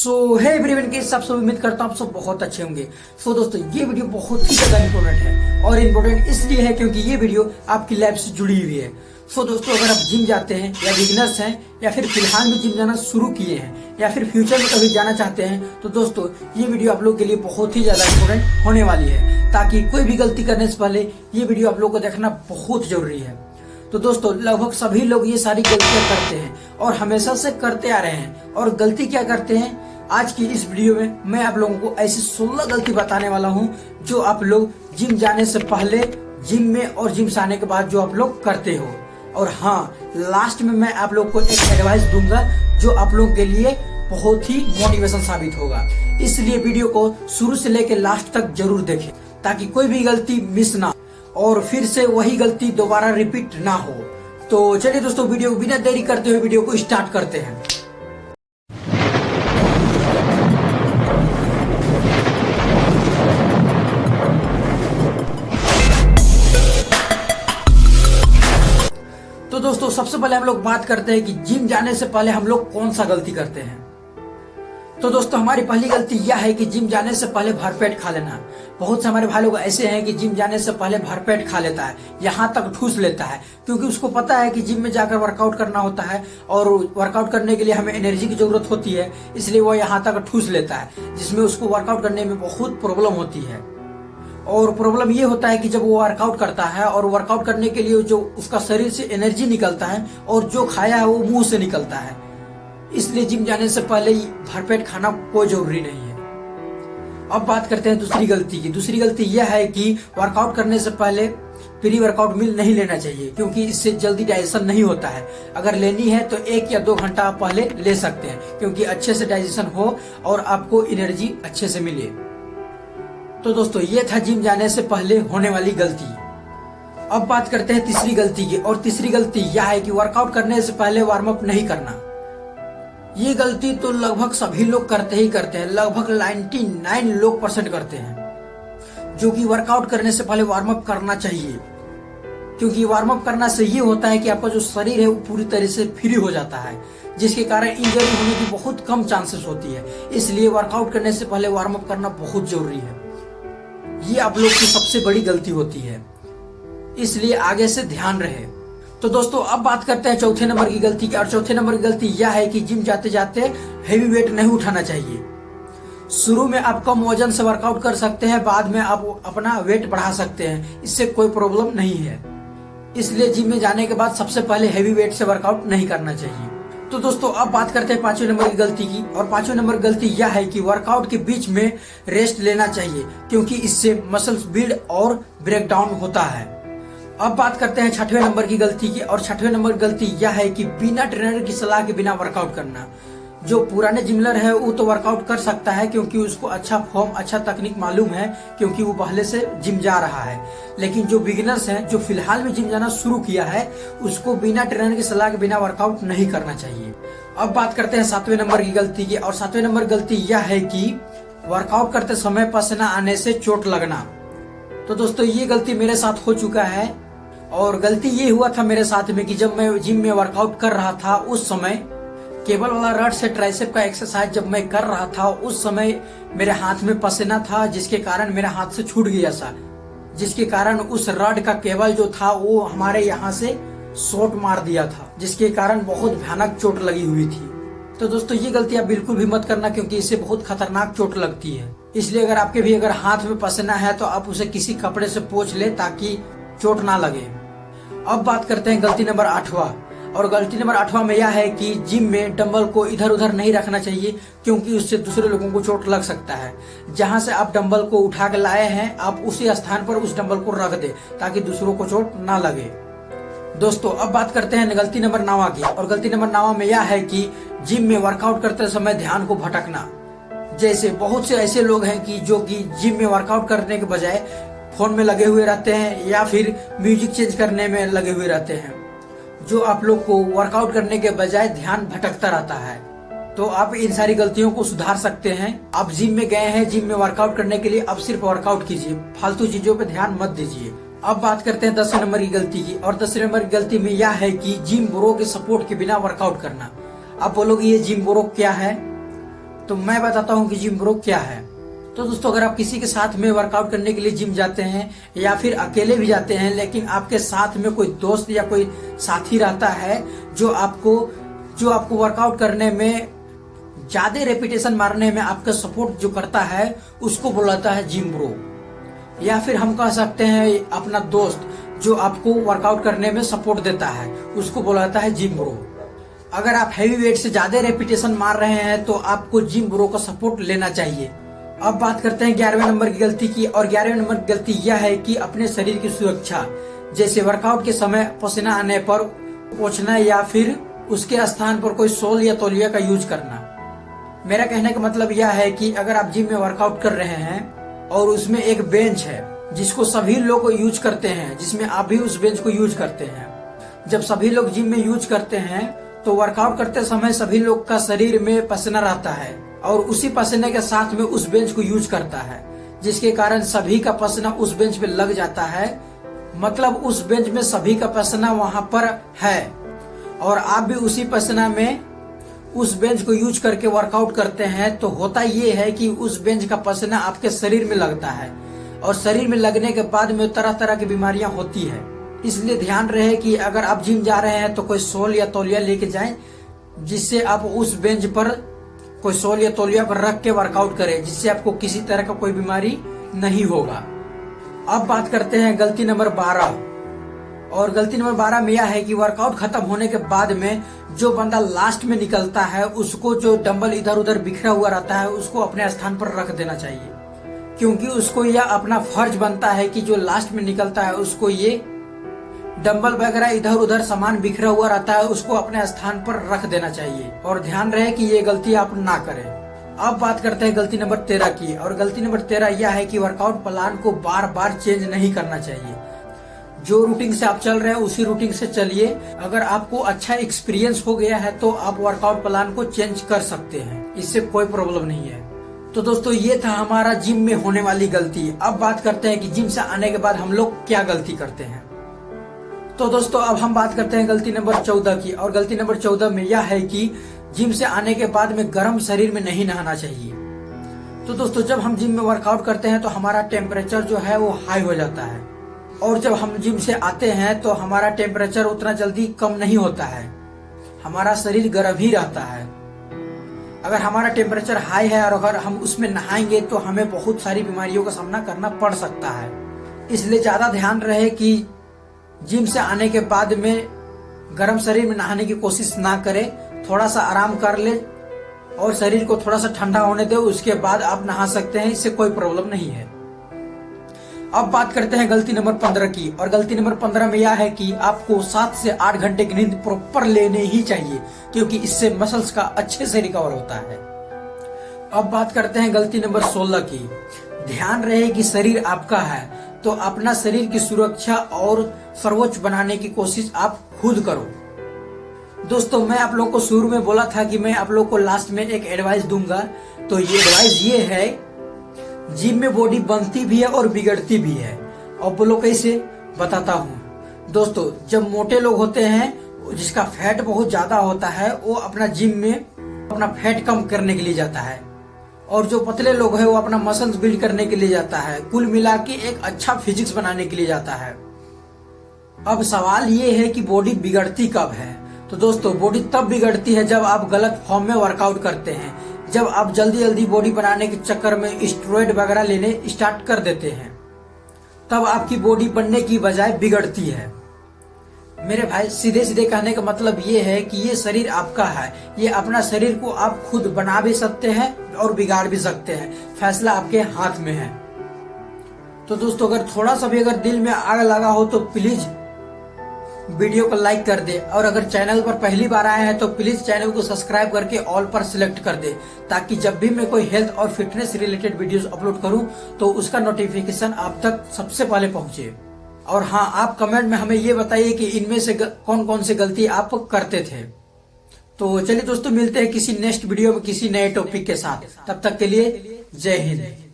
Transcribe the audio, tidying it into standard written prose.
है एवरीवन के सब उम्मीद करता हूँ आप सब बहुत अच्छे होंगे। दोस्तों ये वीडियो बहुत ही ज्यादा इंपॉर्टेंट है और इम्पोर्टेंट इसलिए है क्योंकि ये वीडियो आपकी लाइफ से जुड़ी हुई है। दोस्तों अगर आप जिम जाते हैं या बिगिनर्स हैं या फिर फिलहाल में जिम जाना शुरू किए हैं या फिर फ्यूचर में कभी जाना चाहते हैं तो दोस्तों ये वीडियो आप लोग के लिए बहुत ही ज्यादा इंपॉर्टेंट होने वाली है, ताकि कोई भी गलती करने से पहले ये वीडियो आप लोग को देखना बहुत जरूरी है। दोस्तों लगभग सभी लोग ये सारी गलतियां करते हैं और हमेशा से करते आ रहे हैं। और गलती क्या करते हैं, आज की इस वीडियो में मैं आप लोगों को ऐसी 16 गलती बताने वाला हूं जो आप लोग जिम जाने से पहले, जिम में और जिम से आने के बाद जो आप लोग करते हो। और हाँ, लास्ट में मैं आप लोग को एक एडवाइस दूंगा जो आप लोग के लिए बहुत ही मोटिवेशन साबित होगा। इसलिए वीडियो को शुरू से लेकर लास्ट तक जरूर देखें ताकि कोई भी गलती मिस ना और फिर से वही गलती दोबारा रिपीट ना हो। तो चलिए दोस्तों, वीडियो बिना देरी करते हुए वीडियो को स्टार्ट करते हैं। तो दोस्तों सबसे पहले हम लोग बात करते हैं कि जिम जाने से पहले हम लोग कौन सा गलती करते हैं। तो दोस्तों हमारी पहली गलती यह है कि जिम जाने से पहले भरपेट खा लेना। बहुत से हमारे भाई लोग ऐसे हैं कि जिम जाने से पहले भरपेट खा लेता है, यहाँ तक ठूस लेता है, क्योंकि उसको पता है कि जिम में जाकर वर्कआउट करना होता है और वर्कआउट करने के लिए हमें एनर्जी की जरूरत होती है, इसलिए वो यहाँ तक ठूस लेता है, जिसमें उसको वर्कआउट करने में बहुत प्रॉब्लम होती है। और प्रॉब्लम ये होता है कि जब वो वर्कआउट करता है और वर्कआउट करने के लिए जो उसका शरीर से एनर्जी निकलता है और जो खाया है वो मुंह से निकलता है, इसलिए जिम जाने से पहले भरपेट खाना कोई जरूरी नहीं है। अब बात करते हैं दूसरी गलती की। दूसरी गलती यह है कि वर्कआउट करने से पहले प्री वर्कआउट मील नहीं लेना चाहिए, क्योंकि इससे जल्दी डाइजेशन नहीं होता है। अगर लेनी है तो 1 या 2 घंटा आप पहले ले सकते हैं, क्योंकि अच्छे से डाइजेशन हो और आपको एनर्जी अच्छे से मिले। तो दोस्तों ये था जिम जाने से पहले होने वाली गलती। अब बात करते हैं तीसरी गलती की, और तीसरी गलती यह है कि वर्कआउट करने से पहले वार्म अप नहीं करना। ये गलती तो लगभग सभी लोग करते ही करते हैं, लगभग 99 लोग % करते हैं, जो कि वर्कआउट करने से पहले वार्म अप करना चाहिए। क्योंकि वार्म अप करना से ये होता है कि आपका जो शरीर है वो पूरी तरह से फ्री हो जाता है, जिसके कारण इंजरी होने की बहुत कम चांसेस होती है। इसलिए वर्कआउट करने से पहले वार्म अप करना बहुत जरूरी है। ये आप लोग की सबसे बड़ी गलती होती है, इसलिए आगे से ध्यान रहे। तो दोस्तों अब बात करते हैं चौथे नंबर की गलती की, और चौथे नंबर की गलती यह है कि जिम जाते जाते हेवी वेट नहीं उठाना चाहिए। शुरू में आप कम वजन से वर्कआउट कर सकते हैं, बाद में आप अपना वेट बढ़ा सकते हैं, इससे कोई प्रॉब्लम नहीं है। इसलिए जिम में जाने के बाद सबसे पहले हेवी वेट से वर्कआउट नहीं करना चाहिए। तो दोस्तों अब बात करते हैं 5वें नंबर की गलती की, और 5वें नंबर की गलती यह है कि वर्कआउट के बीच में रेस्ट लेना चाहिए, क्योंकि इससे मसल्स बिल्ड और ब्रेक डाउन होता है। अब बात करते हैं 6वें नंबर की गलती की, और 6वें नंबर की गलती यह है कि बिना ट्रेनर की सलाह के बिना वर्कआउट करना। जो पुराने जिमलर है वो तो वर्कआउट कर सकता है, क्योंकि उसको अच्छा फॉर्म, अच्छा तकनीक मालूम है, क्योंकि वो पहले से जिम जा रहा है। लेकिन जो बिगिनर्स हैं, जो फिलहाल में जिम जाना शुरू किया है, उसको बिना ट्रेनर की सलाह के बिना वर्कआउट नहीं करना चाहिए। अब बात करते हैं 7वें नंबर की गलती की, और 7वें नंबर की गलती यह है कि वर्कआउट करते समय पसीना आने से चोट लगना। तो दोस्तों ये गलती मेरे साथ हो चुका है, और गलती ये हुआ था मेरे साथ में कि जब मैं जिम में वर्कआउट कर रहा था, उस समय केबल वाला रड से ट्राइसेप का एक्सरसाइज जब मैं कर रहा था, उस समय मेरे हाथ में पसीना था, जिसके कारण मेरे हाथ से छूट गया था, जिसके कारण उस रड का केबल जो था वो हमारे यहाँ से शॉट मार दिया था, जिसके कारण बहुत भयानक चोट लगी हुई थी। तो दोस्तों ये गलती आप बिल्कुल भी मत करना, क्योंकि इससे बहुत खतरनाक चोट लगती है। इसलिए अगर आपके भी अगर हाथ में पसीना है तो आप उसे किसी कपड़े से पोंछ ले, ताकि चोट ना लगे। अब बात करते हैं गलती नंबर 8वां, और गलती नंबर 8वां में यह है कि जिम में डंबल को इधर उधर नहीं रखना चाहिए, क्योंकि उससे दूसरे लोगों को चोट लग सकता है। जहां से आप डंबल को उठा के लाए हैं, आप उसी स्थान पर उस डंबल को रख दे, ताकि दूसरों को चोट ना लगे। दोस्तों अब बात करते हैं गलती नंबर 9वां की, और गलती नंबर 9वां में यह है कि जिम में वर्कआउट करते समय ध्यान को भटकना। जैसे बहुत से ऐसे लोग हैं कि जो कि जिम में वर्कआउट करने के बजाय फोन में लगे हुए रहते हैं या फिर म्यूजिक चेंज करने में लगे हुए रहते हैं, जो आप लोग को वर्कआउट करने के बजाय ध्यान भटकता रहता है। तो आप इन सारी गलतियों को सुधार सकते हैं। आप जिम में गए हैं, जिम में वर्कआउट करने के लिए, अब सिर्फ वर्कआउट कीजिए, फालतू चीजों पे ध्यान मत दीजिए। अब बात करते हैं 10वें नंबर की गलती की, और 10वें नंबर की गलती में यह है कि जिम ब्रो के सपोर्ट के बिना वर्कआउट करना। आप बोलोगे ये जिम ब्रो क्या है? तो मैं बताता हूँ कि जिम ब्रो क्या है। तो दोस्तों, अगर आप किसी के साथ में वर्कआउट करने के लिए जिम जाते हैं या फिर अकेले भी जाते हैं, लेकिन आपके साथ में कोई दोस्त या कोई साथी रहता है जो आपको वर्कआउट करने में, ज्यादा रेपिटेशन मारने में आपका सपोर्ट जो करता है, उसको बुलाता है जिम ब्रो। या फिर हम कह सकते हैं अपना दोस्त जो आपको वर्कआउट करने में सपोर्ट देता है, उसको बुलाता है जिम ब्रो। अगर आप हैवी वेट से ज्यादा रेपिटेशन मार रहे हैं तो आपको जिम ब्रो का सपोर्ट लेना चाहिए। अब बात करते हैं 11वें नंबर की गलती की, और 11वें नंबर की गलती यह है कि अपने शरीर की सुरक्षा, जैसे वर्कआउट के समय पसीना आने पर पोंछना या फिर उसके स्थान पर कोई शॉल या तौलिया का यूज करना। मेरा कहने का मतलब यह है कि अगर आप जिम में वर्कआउट कर रहे हैं और उसमें एक बेंच है जिसको सभी लोग यूज करते हैं, जिसमें आप भी उस बेंच को यूज करते हैं, जब सभी लोग जिम में यूज करते हैं तो वर्कआउट करते समय सभी लोग का शरीर में पसीना रहता है और उसी पसीने के साथ में उस बेंच को यूज करता है, जिसके कारण सभी का पसीना उस बेंच पे लग जाता है। मतलब उस बेंच में सभी का पसीना वहां पर है और आप भी उसी पसीना में उस बेंच को यूज करके वर्कआउट करते हैं। तो होता ये है कि उस बेंच का पसीना आपके शरीर में लगता है और शरीर में लगने के बाद में तरह तरह की बीमारियां होती है। इसलिए ध्यान रहे कि अगर आप जिम जा रहे हैं तो कोई शॉल या तौलिया लेके जाएं, जिससे आप उस बेंच पर कोई शॉल या तौलिया पर रख के वर्कआउट करें, जिससे आपको किसी तरह का कोई बीमारी नहीं होगा। अब बात करते हैं गलती नंबर 12, और गलती नंबर 12 में यह है कि वर्कआउट खत्म होने के बाद में जो बंदा लास्ट में निकलता है, उसको जो डंबल इधर उधर बिखरा हुआ रहता है उसको अपने स्थान पर रख देना चाहिए, क्योंकि उसको यह अपना फर्ज बनता है कि जो लास्ट में निकलता है उसको ये डंबल वगैरह इधर उधर सामान बिखरा हुआ रहता है उसको अपने स्थान पर रख देना चाहिए। और ध्यान रहे कि ये गलती आप ना करें। अब बात करते हैं गलती नंबर 13 की, और गलती नंबर 13 यह है कि वर्कआउट प्लान को बार बार चेंज नहीं करना चाहिए। जो रूटीन से आप चल रहे हैं उसी रूटीन से चलिए। अगर आपको अच्छा एक्सपीरियंस हो गया है तो आप वर्कआउट प्लान को चेंज कर सकते हैं, इससे कोई प्रॉब्लम नहीं है। तो दोस्तों, ये था हमारा जिम में होने वाली गलती। अब बात करते हैं कि जिम से आने के बाद हम लोग क्या गलती करते हैं। तो दोस्तों, अब हम बात करते हैं गलती नंबर 14 की, और गलती नंबर 14 में यह है कि जिम से आने के बाद में गर्म शरीर में नहीं नहाना चाहिए। तो दोस्तों, जब हम जिम में वर्कआउट करते हैं तो हमारा टेम्परेचर जो है वो हाई हो जाता है, और जब हम जिम से आते हैं तो हमारा टेम्परेचर उतना जल्दी कम नहीं होता है, हमारा शरीर गर्म ही रहता है। अगर हमारा टेम्परेचर हाई है और अगर हम उसमें नहाएंगे तो हमें बहुत सारी बीमारियों का सामना करना पड़ सकता है। इसलिए ज्यादा ध्यान रहे कि जिम से आने के बाद में गर्म शरीर में नहाने की कोशिश ना करें, थोड़ा सा आराम कर ले और शरीर को थोड़ा सा ठंडा होने दे, उसके बाद आप नहा सकते हैं, इससे कोई प्रॉब्लम नहीं है। अब बात करते हैं गलती नंबर 15 की, और गलती नंबर 15 में यह है कि आपको 7 से 8 घंटे की नींद प्रॉपर लेने ही चाहिए, क्योंकि इससे मसल्स का अच्छे से रिकवर होता है। अब बात करते हैं गलती नंबर 16 की। ध्यान रहे कि शरीर आपका है तो अपना शरीर की सुरक्षा और सर्वोच्च बनाने की कोशिश आप खुद करो। दोस्तों, मैं आप लोगों को शुरू में बोला था कि मैं आप लोगों को लास्ट में एक एडवाइस दूंगा, तो ये एडवाइस ये है, जिम में बॉडी बनती भी है और बिगड़ती भी है। अब बोलो कैसे, बताता हूँ। दोस्तों, जब मोटे लोग होते हैं, जिसका फैट बहुत ज्यादा होता है, वो अपना जिम में अपना फैट कम करने के लिए जाता है, और जो पतले लोग हैं वो अपना मसल्स बिल्ड करने के लिए जाता है, कुल मिला के एक अच्छा फिजिक्स बनाने के लिए जाता है। अब सवाल ये है कि बॉडी बिगड़ती कब है। तो दोस्तों, बॉडी तब बिगड़ती है जब आप गलत फॉर्म में वर्कआउट करते हैं, जब आप जल्दी जल्दी बॉडी बनाने के चक्कर में स्टेरॉइड वगैरह लेने स्टार्ट कर देते हैं, तब आपकी बॉडी बनने की बजाय बिगड़ती है। मेरे भाई, सीधे सीधे कहने का मतलब ये है कि ये शरीर आपका है, ये अपना शरीर को आप खुद बना भी सकते हैं और बिगाड़ भी सकते हैं, फैसला आपके हाथ में है। तो दोस्तों, अगर थोड़ा सा भी अगर दिल में आग लगा हो तो प्लीज वीडियो को लाइक कर दे, और अगर चैनल पर पहली बार आए हैं तो प्लीज चैनल को सब्सक्राइब करके ऑल पर सिलेक्ट कर दे, ताकि जब भी मैं कोई हेल्थ और फिटनेस रिलेटेड वीडियोस अपलोड करूं तो उसका नोटिफिकेशन आप तक सबसे पहले पहुंचे। और हाँ, आप कमेंट में हमें ये बताइए कि इनमें से कौन कौन सी गलती आप करते थे। तो चलिए दोस्तों, मिलते हैं किसी नेक्स्ट वीडियो में किसी नए टॉपिक के साथ। तब तक के लिए जय हिंद।